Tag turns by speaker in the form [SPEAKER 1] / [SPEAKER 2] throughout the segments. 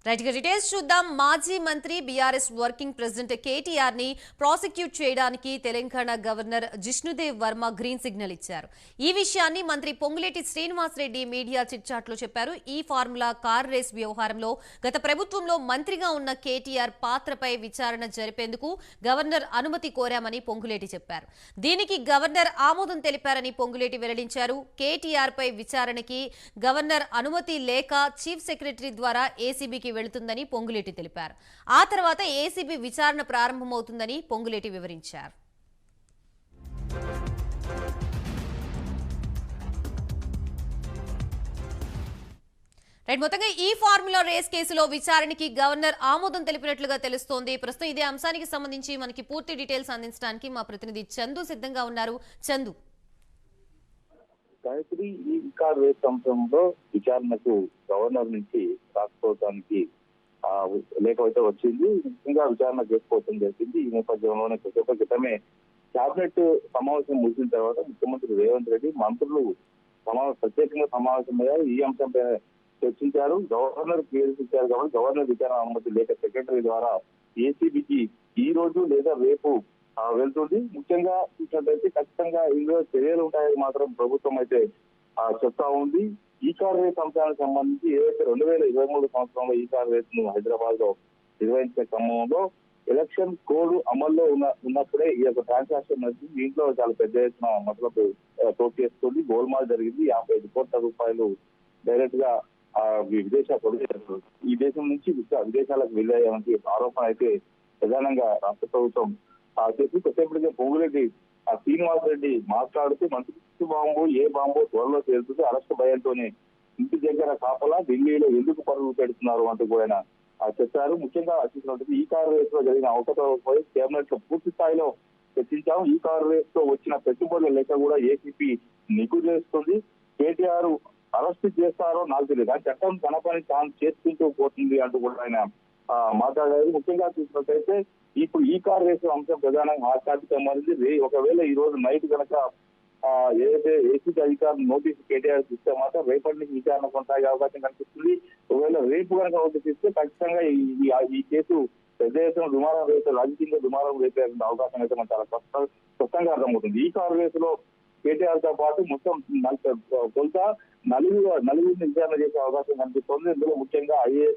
[SPEAKER 1] Right గా details చూద్దాం. మాజీ మంత్రి బీఆర్ఎస్ వర్కింగ్ ప్రెసిడెంట్ కేటీఆర్ ని ప్రాసిక్యూట్ చేయడానికి Telangana governor Jishnu Dev Varma green signal ఇచ్చారు. ఈ విషయాన్ని మంత్రి పొంగులేటి శ్రీనివాసరెడ్డి మీడియా చిట్చాట్ లో చెప్పారు. ఈ ఫార్ములా కార్ రేస్ వ్యవహారంలో గత ప్రభుత్వంలో మంత్రిగా ఉన్న కేటీఆర్ పాత్రపై విచారణ జరిపేందుకు గవర్నర్ అనుమతి కోరామని పొంగులేటి చెప్పారు. దీనికి గవర్నర్ ఆమోదం తెలిపారని పొంగులేటి వెల్లడించారు. కేటీఆర్ పై విచారణకి గవర్నర్ అనుమతి లేక చీఫ్ సెక్రటరీ ద్వారా ఏసీబీకి వెళుతుందని పొంగులేటి తెలిపారు. ఆ తర్వాత ఏసీబీ విచారణ ప్రారంభమవుతుందని పొంగులేటి వివరించారు. రైట్, మొత్తంగా ఈ ఫార్ములా రేస్ కేసులో విచారణకి గవర్నర్ ఆమోదం తెలిపినట్లుగా తెలుస్తోంది. ప్రస్తుతం ఇదే అంశానికి సంబంధించి మనకి పూర్తి డీటెయిల్స్ అందించడానికి మా ప్రతినిధి చందు సిద్ధంగా ఉన్నారు. చందు,
[SPEAKER 2] గాయత్రి, ఈ కార్ రేస్ అంశంలో విచారణకు గవర్నర్ నుంచి రాకపోవడానికి లేకపోతే వచ్చింది. ముఖ్యంగా విచారణ చేసుకోవడం జరిగింది. ఈ నేపథ్యంలోనే కొద్దిసేపటి క్రితమే కేబినెట్ సమావేశం ముగిసిన తర్వాత ముఖ్యమంత్రి రేవంత్ రెడ్డి మంత్రులు ప్రత్యేకంగా సమావేశమయ్యారు. ఈ అంశంపై చర్చించారు. గవర్నర్ ఇచ్చారు కాబట్టి గవర్నర్ విచారణ అనుమతి లేక సెక్రటరీ ద్వారా ఏసీబీకి ఈ రోజు లేదా రేపు వెళ్తుంది. ముఖ్యంగా చూసినట్లయితే ఖచ్చితంగా ఇందులో చర్యలు ఉంటాయని మాత్రం ప్రభుత్వం అయితే చెప్తా ఉంది. ఈ కార్ రేస్ అంశానికి సంబంధించి ఏదైతే 2023 సంవత్సరంలో ఈ కార్ రేస్ ను హైదరాబాద్ లో నిర్వహించే క్రమంలో ఎలక్షన్ కోడ్ అమల్లో ఉన్నప్పుడే ఈ యొక్క ట్రాన్సాక్షన్ నడిచింది. దీంట్లో చాలా పెద్ద ఎత్తున మతలబు తోకేస్తుంది. గోల్మాల్ జరిగింది. 55 కోట్ల రూపాయలు డైరెక్ట్ గా ఈ దేశం నుంచి విదేశాలకు వెళ్ళాయని ఆరోపణ అయితే ప్రధానంగా రాష్ట్ర ప్రభుత్వం చేసి కొద్దిసేపటిగా పొంగులేటి శ్రీనివాసరెడ్డి మాట్లాడుతూ మంత్రి బాంబు ఏ బాంబు త్వరలో తేలుతుంది, అరెస్ట్ భయంతోనే ఇంటి దగ్గర కాపలా ఢిల్లీలో ఎందుకు పరుగులు పెడుతున్నారు అంటూ కూడా చెప్పారు. ముఖ్యంగా చూసినట్టు ఈ కారు రేస్ లో జరిగిన అవకతవకపై కేబినెట్ లో పూర్తి స్థాయిలో చర్చించాము. ఈ కారు రేస్ లో వచ్చిన పెట్టుబడుల లెక్క కూడా ఏసీపీ నిగ్గు చేస్తుంది. కేటీఆర్ అరెస్ట్ చేస్తారో నాకు తెలియదు, ఆ చట్టం తన పని తాను చేసుకుంటూ పోతుంది అంటూ కూడా ఆయన మాట్లాడారు. ముఖ్యంగా చూసినట్టయితే ఇప్పుడు ఈ కార్ రేసు అంశం ప్రధానంగా ఆశాధిక మారింది. ఒకవేళ ఈ రోజు నైట్ కనుక ఏదైతే ఏసీబీ అధికారులు నోటీసు కేటీఆర్ ఇస్తే మాత్రం రేపటి నుంచి విచారణ కొనసాగే అవకాశం కనిపిస్తుంది. ఒకవేళ రేపు కనుక నోటీసు ఇస్తే ఖచ్చితంగా ఈ కేసు పెద్ద ఎత్తున దుమారం రేపే రాజకీయంగా దుమారం రేపే అవకాశం అయితే మనకు చాలా స్పష్టంగా అర్థమవుతుంది. ఈ కార్ రేసులో కేటీఆర్ తో పాటు మొత్తం కొంత నలుగురిని విచారణ చేసే అవకాశం కనిపిస్తుంది. ఇందులో ముఖ్యంగా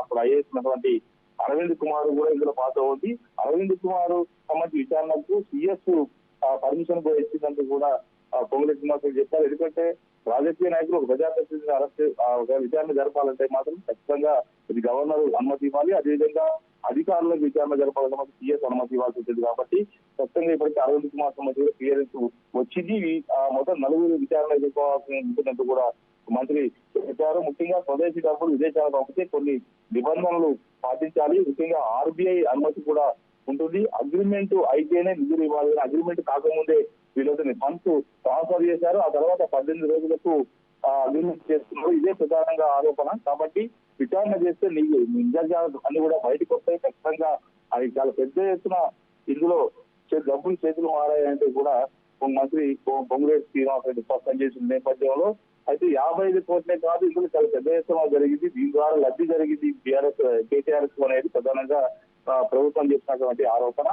[SPEAKER 2] అప్పుడు ఐఏఎస్ ఉన్నటువంటి అరవింద్ కుమార్ కూడా ఇందులో పాత్ర ఉంది. అరవింద్ కుమార్ సంబంధించి విచారణకు సిఎస్ పర్మిషన్ కూడా ఇచ్చిందంటూ కూడా పొంగులేటి శ్రీనివాసరెడ్డి చెప్పారు. ఎందుకంటే రాజకీయ నాయకులు ఒక ప్రజాప్రతినిధిని అరెస్ట్ విచారణ జరపాలంటే మాత్రం ఖచ్చితంగా ఇది గవర్నర్ అనుమతి ఇవ్వాలి. అదేవిధంగా అధికారులకు విచారణ జరపాలంటే మాత్రం సిఎస్ అనుమతి ఇవ్వాల్సి ఉంటుంది. కాబట్టి ఖచ్చితంగా ఇప్పటికీ అరవింద్ కుమార్ సంబంధించి క్లియరెన్స్ వచ్చింది. మొత్తం నలుగురు విచారణ ఎదుర్కోవాల్సి ఉంటుందంటూ కూడా మంత్రి చెప్పారు. ముఖ్యంగా స్వదేశీ డబ్బులు విదేశాలకు పంపితే కొన్ని నిబంధనలు పాటించాలి. ముఖ్యంగా ఆర్బీఐ అనుమతి కూడా ఉంటుంది. అగ్రిమెంట్ అయితేనే నిధులు ఇవ్వాలి. అగ్రిమెంట్ కాకముందే వీళ్ళని ఫండ్స్ ట్రాన్స్ఫర్ చేశారు. ఆ తర్వాత 18 రోజులకు అగ్రిమెంట్ చేస్తున్నారు. ఇదే ప్రధానంగా ఆరోపణ. కాబట్టి విచారణ చేస్తే నిజాలు అన్ని కూడా బయటకు వస్తాయి. ఖచ్చితంగా అది చాలా పెద్ద ఎత్తున ఇందులో డబ్బులు చేతులు మారాయంటే కూడా మంత్రి పొంగులేటి శ్రీనివాసరెడ్డి స్పష్టం చేసిన నేపథ్యంలో అయితే 55 కోట్లే కాదు, ఇందులో చాలా పెద్ద ఎత్తున జరిగింది. దీని ద్వారా లబ్ధి జరిగింది కేటీఆర్ అనేది ప్రధానంగా ప్రభుత్వం చేసినటువంటి ఆరోపణ.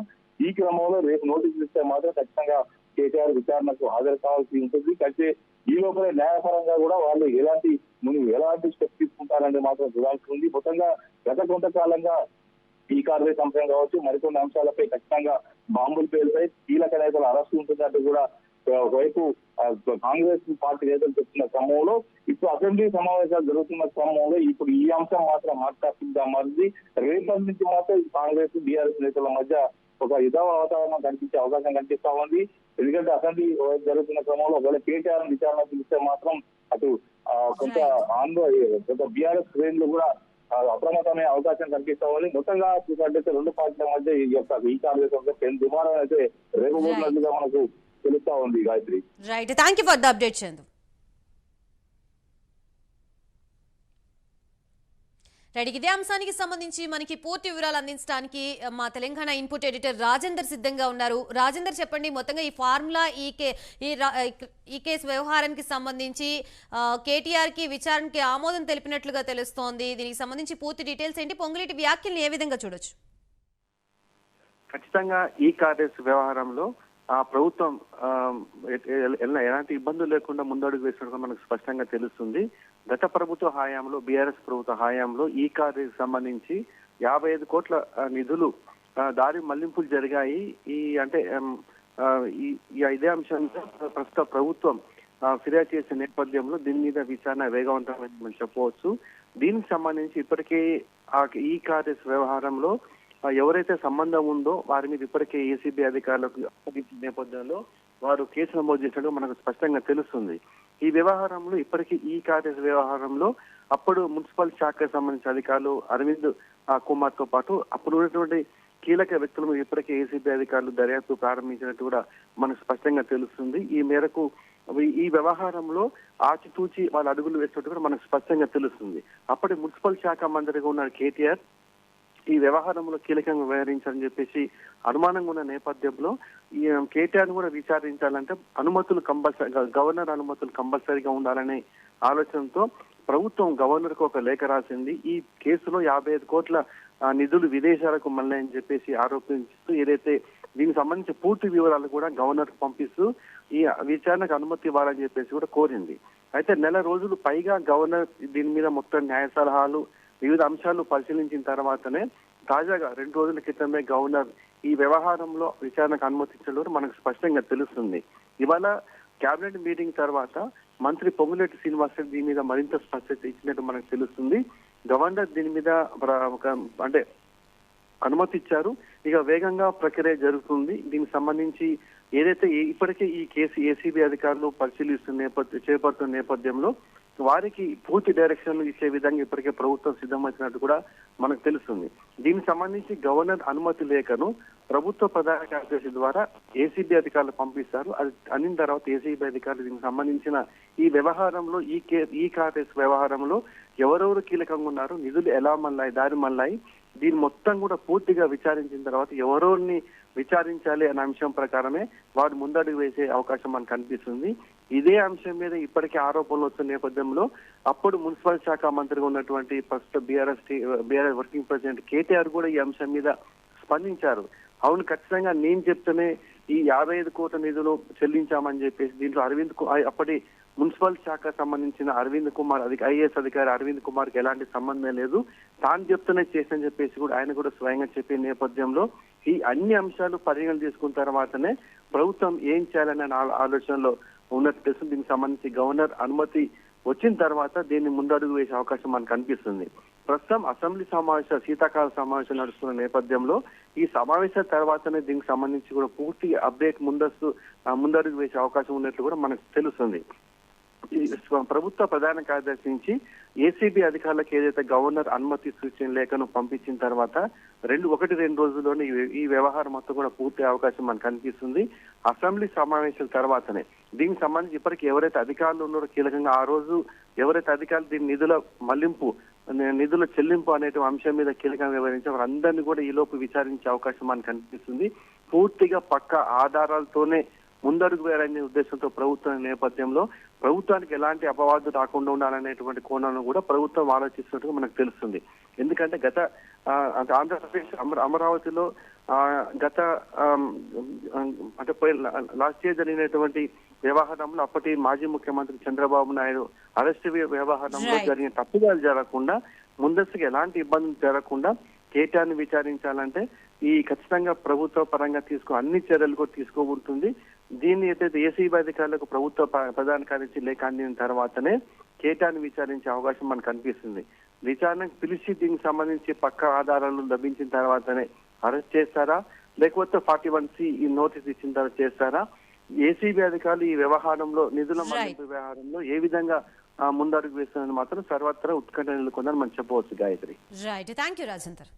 [SPEAKER 2] ఈ క్రమంలో రేపు నోటీసులు ఇస్తే మాత్రం ఖచ్చితంగా కేటీఆర్ విచారణకు హాజరు కావాల్సి ఉంటుంది. అయితే ఈ లోపల న్యాయపరంగా కూడా వాళ్ళు ఎలాంటి స్టెప్ తీసుకుంటారనేది మాత్రం చూడాల్సి ఉంది. మొత్తంగా గత కొంతకాలంగా ఈ కార్ రేస్ అంశం కావచ్చు, మరికొన్ని అంశాలపై ఖచ్చితంగా బాంబులు పేలుతాయి, కీలక నేతలు అరెస్ట్ ఉంటుందంటూ కూడా ఒకవైపు కాంగ్రెస్ పార్టీ నేతలు చెప్తున్న క్రమంలో ఇప్పుడు అసెంబ్లీ సమావేశాలు జరుగుతున్న క్రమంలో ఇప్పుడు ఈ అంశం మాత్రం హాట్ టాపిక్ గా మారింది. రేపటి నుంచి మాత్రం కాంగ్రెస్ బీఆర్ఎస్ నేతల మధ్య ఒక యుద్ధ వాతావరణం కనిపించే అవకాశం కనిపిస్తా ఉంది. ఎందుకంటే అసెంబ్లీ జరుగుతున్న క్రమంలో ఒకవేళ కేటీఆర్ విచారణ పిలిస్తే మాత్రం అటు కొంత బీఆర్ఎస్ శ్రేణులు కూడా అప్రమత్తమైన అవకాశం కనిపిస్తా ఉంది. మొత్తంగా చూసినట్లయితే రెండు పార్టీల మధ్య ఈ కాంగ్రెస్ దుమారం అయితే రేపబోతున్నట్లుగా మనకు తెలుస్తా ఉంది. Gayatri,
[SPEAKER 1] right, thank you for the update Chandu. Right, ఇదే అంశానికి సంబంధించి మనకి పూర్తి వివరాలు అందించడానికి మా తెలంగాణ ఇన్పుట్ ఎడిటర్ రాజేందర్ సిద్ధంగా ఉన్నారు. రాజేందర్, చెప్పండి, మొత్తంగా ఈ ఫార్ములా ఈ కేసు వ్యవహారానికి సంబంధించి కేటీఆర్ కి విచారణకి ఆమోదం తెలిపినట్లుగా తెలుస్తోంది. దీనికి సంబంధించి పూర్తి డీటెయిల్స్ ఏంటి? పొంగులేటి వ్యాఖ్యల్ని ఏ విధంగా చూడొచ్చు?
[SPEAKER 3] ఖచ్చితంగా ఈ కార్యస్ వ్యవహారంలో ప్రభుత్వం ఎలాంటి ఇబ్బందులు లేకుండా ముందడుగు వేసినట్టుగా మనకు స్పష్టంగా తెలుస్తుంది. గత ప్రభుత్వ హయాంలో, బీఆర్ఎస్ ప్రభుత్వ హయాంలో ఈ కార్యకు సంబంధించి 55 కోట్ల నిధులు దారి మళ్లింపులు జరిగాయి. ఇదే అంశంతో ప్రస్తుత ప్రభుత్వం ఫిర్యాదు చేసే నేపథ్యంలో దీని మీద విచారణ వేగవంతమైందని మనం చెప్పవచ్చు. దీనికి సంబంధించి ఇప్పటికే ఈ కార్యస్ వ్యవహారంలో ఎవరైతే సంబంధం ఉందో వారి మీద ఇప్పటికే ఏసీబీ అధికారులకు అప్పగించిన నేపథ్యంలో వారు కేసు నమోదు చేసినట్టు మనకు స్పష్టంగా తెలుస్తుంది. ఈ వ్యవహారంలో ఇప్పటికీ ఈ కార్య వ్యవహారంలో అప్పుడు మున్సిపల్ శాఖకు సంబంధించిన అధికారులు అరవింద్ కుమార్ తో పాటు అప్పుడు ఉన్నటువంటి కీలక వ్యక్తుల మీద ఇప్పటికే ఏసీబీ అధికారులు దర్యాప్తు ప్రారంభించినట్టు కూడా మనకు స్పష్టంగా తెలుస్తుంది. ఈ మేరకు ఈ వ్యవహారంలో ఆచితూచి వాళ్ళ అడుగులు వేసినట్టు కూడా మనకు స్పష్టంగా తెలుస్తుంది. అప్పటి మున్సిపల్ శాఖ మంత్రిగా ఉన్న కేటీఆర్ ఈ వ్యవహారంలో కీలకంగా వ్యవహరించాలని చెప్పేసి అనుమానంగా ఉన్న నేపథ్యంలో ఈ కేటీఆర్ కూడా విచారించాలంటే అనుమతులు గవర్నర్ అనుమతులు కంపల్సరీగా ఉండాలనే ఆలోచనతో ప్రభుత్వం గవర్నర్ కు ఒక లేఖ రాసింది. ఈ కేసులో 55 కోట్ల నిధులు విదేశాలకు మళ్ళని చెప్పేసి ఆరోపిస్తూ ఏదైతే దీనికి సంబంధించి పూర్తి వివరాలు కూడా గవర్నర్ కు పంపిస్తూ ఈ విచారణకు అనుమతి ఇవ్వాలని చెప్పేసి కూడా కోరింది. అయితే నెల రోజులు పైగా గవర్నర్ దీని మీద మొత్తం న్యాయ సలహాలు వివిధ అంశాలు పరిశీలించిన తర్వాతనే తాజాగా 2 రోజుల క్రితమే గవర్నర్ ఈ వ్యవహారంలో విచారణకు అనుమతించడం మనకు స్పష్టంగా తెలుస్తుంది. ఇవాళ కేబినెట్ మీటింగ్ తర్వాత మంత్రి పొంగులేటి శ్రీనివాసరెడ్డి దీని మీద మరింత స్పష్టత ఇచ్చినట్టు మనకు తెలుస్తుంది. గవర్నర్ దీని మీద అనుమతి ఇచ్చారు. ఇక వేగంగా ప్రక్రియ జరుగుతుంది. దీనికి సంబంధించి ఏదైతే ఇప్పటికే ఈ కేసు ఏసీబీ అధికారులు చేపడుతున్న నేపథ్యంలో వారికి పూర్తి డైరెక్షన్ ఇచ్చే విధంగా ఇప్పటికే ప్రభుత్వం సిద్ధమవుతున్నట్టు కూడా మనకు తెలుస్తుంది. దీనికి సంబంధించి గవర్నర్ అనుమతి లేఖను ప్రభుత్వ ప్రధాన కార్యదర్శి ద్వారా ఏసీబీ అధికారులు పంపిస్తారు. అది అనిన తర్వాత ఏసీబీ అధికారులు దీనికి సంబంధించిన ఈ వ్యవహారంలో ఈ కార్యదర్శి వ్యవహారంలో ఎవరెవరు కీలకంగా ఉన్నారు, నిధులు ఎలా మళ్ళాయి, దారి మళ్ళాయి, దీని మొత్తం కూడా పూర్తిగా విచారించిన తర్వాత ఎవరెవరిని విచారించాలి అనే అంశం ప్రకారమే వారు ముందడుగు వేసే అవకాశం మనకు కనిపిస్తుంది. ఇదే అంశం మీద ఇప్పటికే ఆరోపణలు వస్తున్న నేపథ్యంలో అప్పుడు మున్సిపల్ శాఖ మంత్రిగా ఉన్నటువంటి ప్రస్తుత బీఆర్ఎస్ వర్కింగ్ ప్రెసిడెంట్ కేటీఆర్ కూడా ఈ అంశం మీద స్పందించారు. అవును, ఖచ్చితంగా నేను చెప్తేనే ఈ 55 కోట్ల నిధులు చెల్లించామని చెప్పేసి దీంట్లో అప్పటి మున్సిపల్ శాఖ సంబంధించిన అరవింద్ కుమార్ ఐఏఎస్ అధికారి అరవింద్ కుమార్ కి ఎలాంటి సంబంధం లేదు, తాను చెప్తూనే చేసని చెప్పేసి కూడా ఆయన కూడా స్వయంగా చెప్పే నేపథ్యంలో ఈ అన్ని అంశాలు పరిగణన తీసుకున్న తర్వాతనే ప్రభుత్వం ఏం చేయాలనే ఆలోచనలో ఉన్నట్టు తెలుస్తుంది. దీనికి సంబంధించి గవర్నర్ అనుమతి వచ్చిన తర్వాత దీన్ని ముందడుగు వేసే అవకాశం మనకు కనిపిస్తుంది. ప్రస్తుతం అసెంబ్లీ శీతాకాల సమావేశాలు నడుస్తున్న నేపథ్యంలో ఈ సమావేశాల తర్వాతనే దీనికి సంబంధించి కూడా పూర్తి అప్డేట్ ముందడుగు వేసే అవకాశం ఉన్నట్లు కూడా మనకు తెలుస్తుంది. ప్రభుత్వ ప్రధాన కార్యదర్శి నుంచి ఏసీబీ అధికారులకు ఏదైతే గవర్నర్ అనుమతి సూచన లేఖను పంపించిన తర్వాత 2 రోజుల్లోనే ఈ వ్యవహారం మొత్తం కూడా పూర్తి అవకాశం మనకు కనిపిస్తుంది. అసెంబ్లీ సమావేశాల తర్వాతనే దీనికి సంబంధించి ఇప్పటికీ ఎవరైతే అధికారులు ఉన్నారో కీలకంగా ఆ రోజు ఎవరైతే అధికారులు దీని నిధుల చెల్లింపు అనే అంశం మీద కీలకంగా వివరించారు వారందరినీ కూడా ఈ లోపు విచారించే అవకాశం మనకు కనిపిస్తుంది. పూర్తిగా పక్క ఆధారాలతోనే ముందడుగు వేయాలనే ఉద్దేశంతో ప్రభుత్వం నేపథ్యంలో ప్రభుత్వానికి ఎలాంటి అపవాదు రాకుండా ఉండాలనేటువంటి కోణాలను కూడా ప్రభుత్వం ఆలోచిస్తున్నట్టుగా మనకు తెలుస్తుంది. ఎందుకంటే గత ఆంధ్రప్రదేశ్ అమరావతిలో లాస్ట్ ఇయర్ జరిగినటువంటి వ్యవహారంలో అప్పటి మాజీ ముఖ్యమంత్రి చంద్రబాబు నాయుడు అరెస్ట్ వ్యవహారంలో జరిగిన తప్పుదాలు జరగకుండా ముందస్తుగా ఎలాంటి ఇబ్బందులు జరగకుండా కేటీఆర్ని విచారించాలంటే ఈ ఖచ్చితంగా ప్రభుత్వ పరంగా అన్ని చర్యలు కూడా తీసుకోబడుతుంది. దీన్ని అయితే ఏసీబీ అధికారులకు ప్రభుత్వ ప్రధాన కార్యదర్శి లేఖ అందిన తర్వాతనే కేటీఆర్ని విచారించే అవకాశం మనకు కనిపిస్తుంది. విచారణకు పిలిచి దీనికి సంబంధించి పక్క ఆధారాలు లభించిన తర్వాతనే అరెస్ట్ చేస్తారా, లేకపోతే 41C ఈ నోటీస్ ఇచ్చిన తర్వాత చేస్తారా? ఏసీబీ అధికారులు ఈ వ్యవహారంలో నిధుల మళ్లింపు వ్యవహారంలో ఏ విధంగా ముందడుగు వేస్తుందని మాత్రం సర్వత్రా ఉత్కంఠ నెలకొందని మనం చెప్పవచ్చు. Gayatri.
[SPEAKER 1] Right, thank you Rajender.